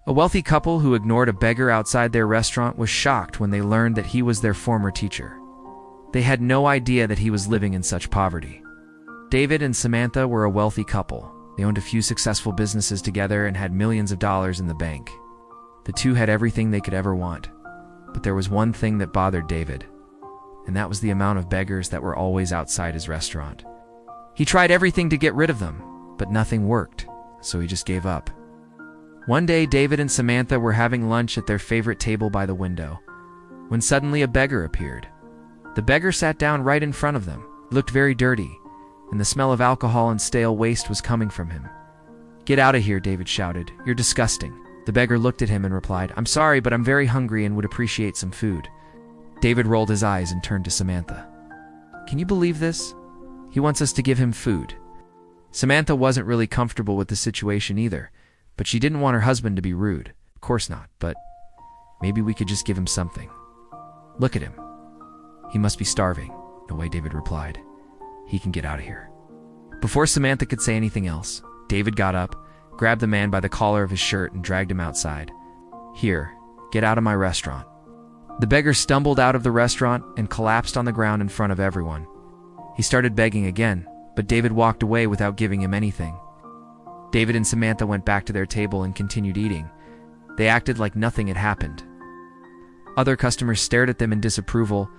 A wealthy couple who ignored a beggar outside their restaurant was shocked when they learned that he was their former teacher. They had no idea that he was living in such poverty. David and Samantha were a wealthy couple. They owned a few successful businesses together and had millions of dollars in the bank. The two had everything they could ever want. But there was one thing that bothered David, and that was the amount of beggars that were always outside his restaurant. He tried everything to get rid of them, but nothing worked, so he just gave up. One day, David and Samantha were having lunch at their favorite table by the window, when suddenly a beggar appeared. The beggar sat down right in front of them. He looked very dirty, and the smell of alcohol and stale waste was coming from him. "Get out of here," David shouted. "You're disgusting." The beggar looked at him and replied, "I'm sorry, but I'm very hungry and would appreciate some food." David rolled his eyes and turned to Samantha. "Can you believe this? He wants us to give him food." Samantha wasn't really comfortable with the situation either, but she didn't want her husband to be rude. Of course not, but maybe we could just give him something. "Look at him. He must be starving." "No way," David replied. "He can get out of here." Before Samantha could say anything else, David got up, grabbed the man by the collar of his shirt and dragged him outside. "Here, get out of my restaurant." The beggar stumbled out of the restaurant and collapsed on the ground in front of everyone. He started begging again, but David walked away without giving him anything. David and Samantha went back to their table and continued eating. They acted like nothing had happened. Other customers stared at them in disapproval,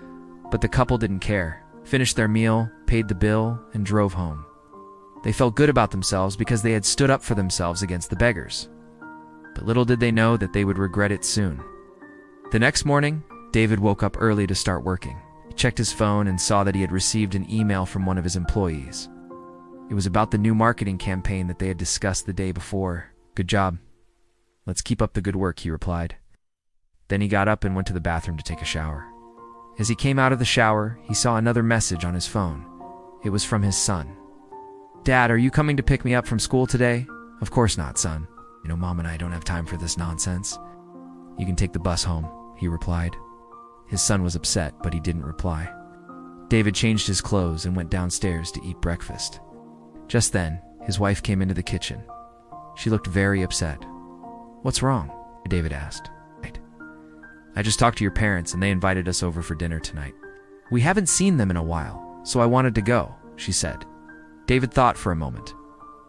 but the couple didn't care, finished their meal, paid the bill, and drove home. They felt good about themselves because they had stood up for themselves against the beggars. But little did they know that they would regret it soon. The next morning, David woke up early to start working. He checked his phone and saw that he had received an email from one of his employees. It was about the new marketing campaign that they had discussed the day before. "Good job. Let's keep up the good work," he replied. Then he got up and went to the bathroom to take a shower. As he came out of the shower, he saw another message on his phone. It was from his son. "Dad, are you coming to pick me up from school today?" "Of course not, son. Mom and I don't have time for this nonsense." "You can take the bus home," he replied. His son was upset, but he didn't reply. David changed his clothes and went downstairs to eat breakfast. Just then, his wife came into the kitchen. She looked very upset. "What's wrong?" David asked. "I just talked to your parents and they invited us over for dinner tonight. We haven't seen them in a while, so I wanted to go," she said. David thought for a moment.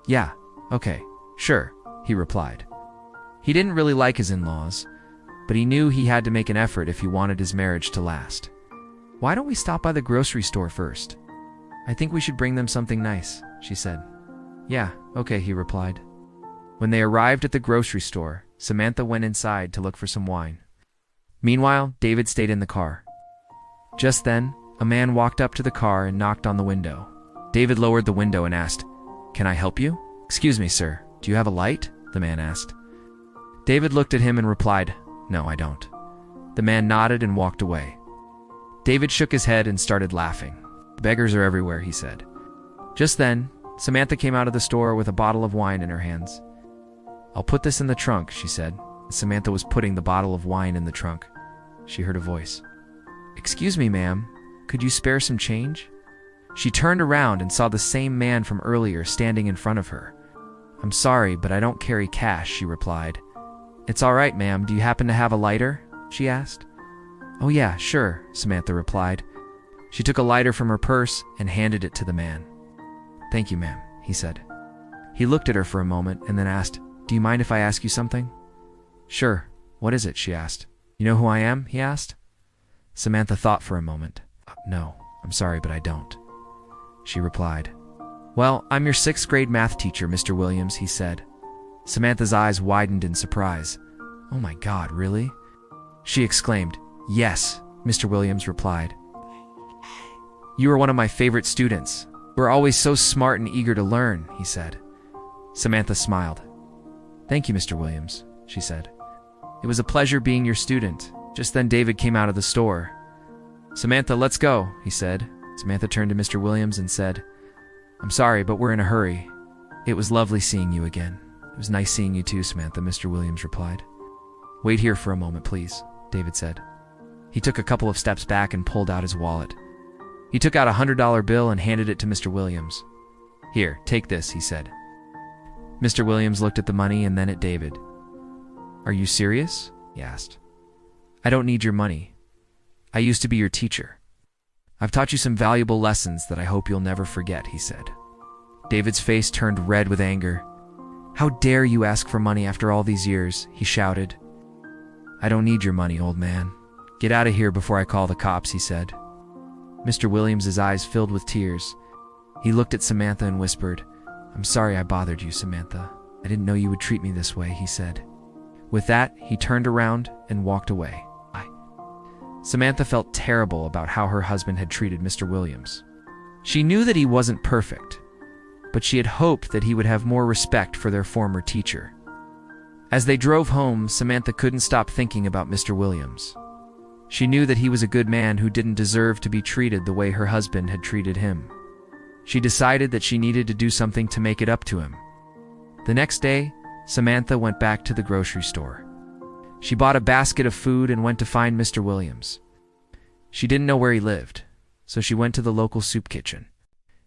"Yeah, okay, sure," he replied. He didn't really like his in-laws, but he knew he had to make an effort if he wanted his marriage to last. "Why don't we stop by the grocery store first? I think we should bring them something nice," she said. "Yeah, okay," he replied. When they arrived at the grocery store, Samantha went inside to look for some wine. Meanwhile, David stayed in the car. Just then, a man walked up to the car and knocked on the window. David lowered the window and asked, "Can I help you?" "Excuse me, sir, do you have a light?" the man asked. David looked at him and replied, "No, I don't." The man nodded and walked away. David shook his head and started laughing. "Beggars are everywhere," he said. Just then, Samantha came out of the store with a bottle of wine in her hands. "I'll put this in the trunk," she said. Samantha was putting the bottle of wine in the trunk. She heard a voice. "Excuse me, ma'am, could you spare some change?" She turned around and saw the same man from earlier standing in front of her. "I'm sorry, but I don't carry cash," she replied. "It's all right, ma'am. Do you happen to have a lighter?" she asked. "Oh yeah, sure," Samantha replied. She took a lighter from her purse and handed it to the man. "Thank you, ma'am," he said. He looked at her for a moment and then asked, "Do you mind if I ask you something?" "Sure. What is it?" she asked. "You know who I am?" he asked. Samantha thought for a moment. "No, I'm sorry, but I don't," she replied. "Well, I'm your 6th grade math teacher, Mr. Williams," he said. Samantha's eyes widened in surprise. "Oh my God, really?" she exclaimed. "Yes," Mr. Williams replied. "You are one of my favorite students. We're always so smart and eager to learn," he said. Samantha smiled. "Thank you, Mr. Williams," she said. "It was a pleasure being your student." Just then David came out of the store. "Samantha, let's go," he said. Samantha turned to Mr. Williams and said, "I'm sorry, but we're in a hurry." "It was lovely seeing you again." "It was nice seeing you too, Samantha," Mr. Williams replied. "Wait here for a moment, please," David said. He took a couple of steps back and pulled out his wallet. He took out a $100 bill and handed it to Mr. Williams. "Here, take this," he said. Mr. Williams looked at the money and then at David. Are you serious? He asked. I don't need your money. I used to be your teacher. I've taught you some valuable lessons that I hope you'll never forget, he said. David's face turned red with anger. How dare you ask for money after all these years, he shouted. I don't need your money, old man. Get out of here before I call the cops, he said. Mr. Williams' eyes filled with tears. He looked at Samantha and whispered, I'm sorry I bothered you, Samantha. I didn't know you would treat me this way, he said. With that, he turned around and walked away. Samantha felt terrible about how her husband had treated Mr. Williams. She knew that he wasn't perfect, but she had hoped that he would have more respect for their former teacher. As they drove home, Samantha couldn't stop thinking about Mr. Williams. She knew that he was a good man who didn't deserve to be treated the way her husband had treated him. She decided that she needed to do something to make it up to him. The next day, Samantha went back to the grocery store. She bought a basket of food and went to find Mr. Williams. She didn't know where he lived, so she went to the local soup kitchen.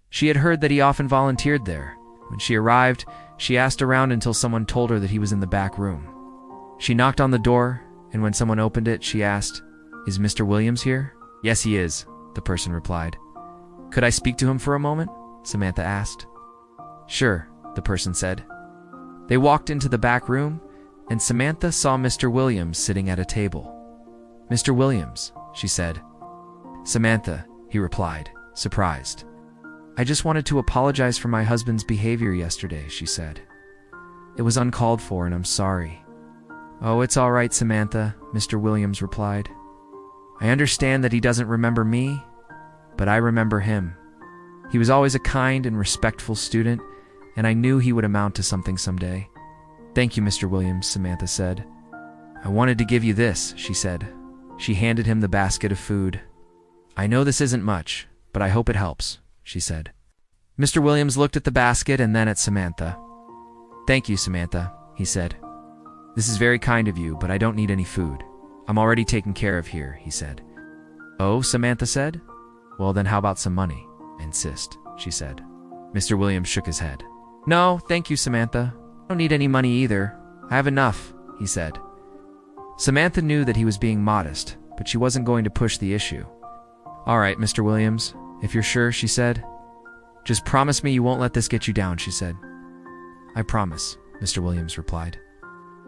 She had heard that he often volunteered there. When she arrived, she asked around until someone told her that he was in the back room. She knocked on the door, and when someone opened it, she asked, Is Mr. Williams here? Yes, he is, the person replied. Could I speak to him for a moment? Samantha asked. Sure, the person said. They walked into the back room, and Samantha saw Mr. Williams sitting at a table. Mr. Williams, she said. Samantha, he replied, surprised. I just wanted to apologize for my husband's behavior yesterday, she said. It was uncalled for and I'm sorry. Oh, it's all right, Samantha, Mr. Williams replied. I understand that he doesn't remember me, but I remember him. He was always a kind and respectful student, and I knew he would amount to something someday. Thank you, Mr. Williams, Samantha said. I wanted to give you this, she said. She handed him the basket of food. I know this isn't much, but I hope it helps, she said. Mr. Williams looked at the basket and then at Samantha. Thank you, Samantha, he said. This is very kind of you, but I don't need any food. I'm already taken care of here, he said. Oh, Samantha said. Well, then how about some money? I insist, she said. Mr. Williams shook his head. No, thank you, Samantha. I don't need any money either. I have enough, he said. Samantha knew that he was being modest, but she wasn't going to push the issue. All right, Mr. Williams, if you're sure, she said. Just promise me you won't let this get you down, she said. I promise, Mr. Williams replied.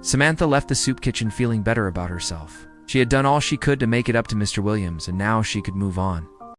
Samantha left the soup kitchen feeling better about herself. She had done all she could to make it up to Mr. Williams, and now she could move on.